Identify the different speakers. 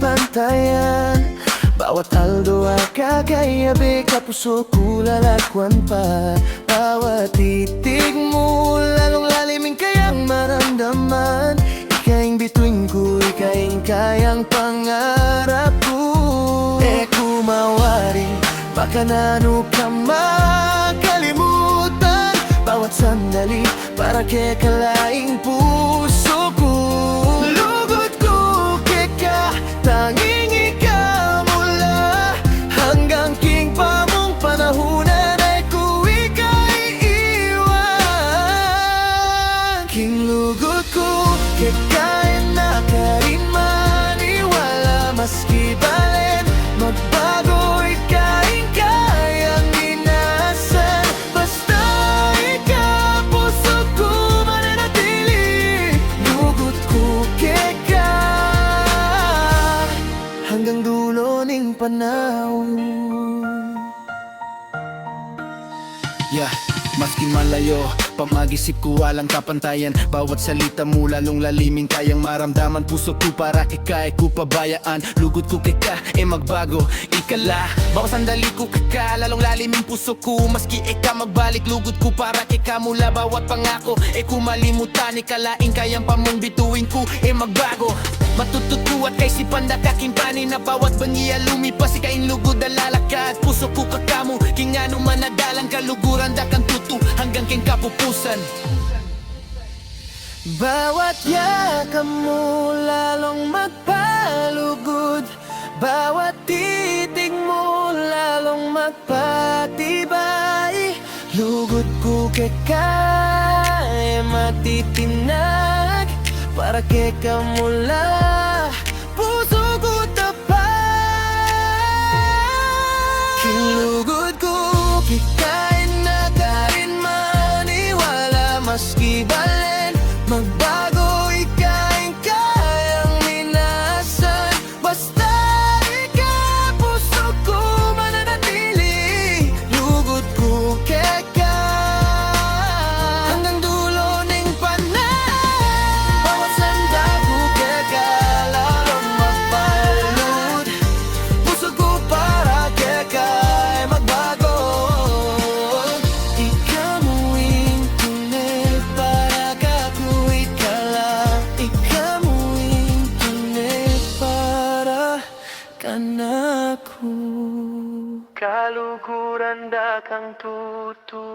Speaker 1: pantayan. Bawat aldo ay kakayabi, kapuso ko lalakwan pa. Bawat titig mo, lalong lalimin kayang maramdaman. Ikaing bituin ko, ikaing kayang pangarap ko. Kumawaring, baka nano ka makalimutan. Bawat sandali, para kay kalaing puso ko. Lugod ko kay ka, tanging ikaw mula. Hanggang king pa mong panahunan ay ko ika'y iwan. King lugod ko kay ka'y na ka rin maniwala. Maski balen, magbago ika'y kayang inasan. Basta ikaw, puso ko mananatili. Lugod ko kay ka, hanggang dulo ning panahon.
Speaker 2: Yeah, maski malayo, pamag-isip ko walang kapantayan. Bawat salita mo lalong lalimin, kayang maramdaman. Puso ko para kay ka, ko pabayaan. Lugod ko kay ka, magbago ikala. Bawat sandali ko kay ka, lalong lalimin puso ko. Maski ika magbalik, lugod ko para kay ka. Mula bawat pangako, kumalimutan. Ikalaing kayang pamong bituin ko, magbago. Matututo at kay si panda kakimpani. Na bawat bangiya lumipas, ikain lugod na lalakad. Puso ko kakamo, king ano manadalang kaluguran. Dakang tutu hanggang king kapupusan.
Speaker 1: Bawat yakap mo lalong magpalugod. Bawat titig mo lalong magpatibay. Lugod ko kay ka'y matitinag. Para kay ka mula, puso ko tapat. Kinlugod ko kay ka'y na ka rin maniwala. Maski balen, magbago ika'y kayang minasan. Basta ikaw, puso ko mananatili. Lugod ko kay ka, hanggang dulo ning panahon. Bawat sanda ko kay ka, lalong magpalud. Puso ko para kay ka'y magbago. Ikaw muing tunay para ka ko ikala. Ikaw muing tunay para ka na ko. Kaluguran da kang tutu.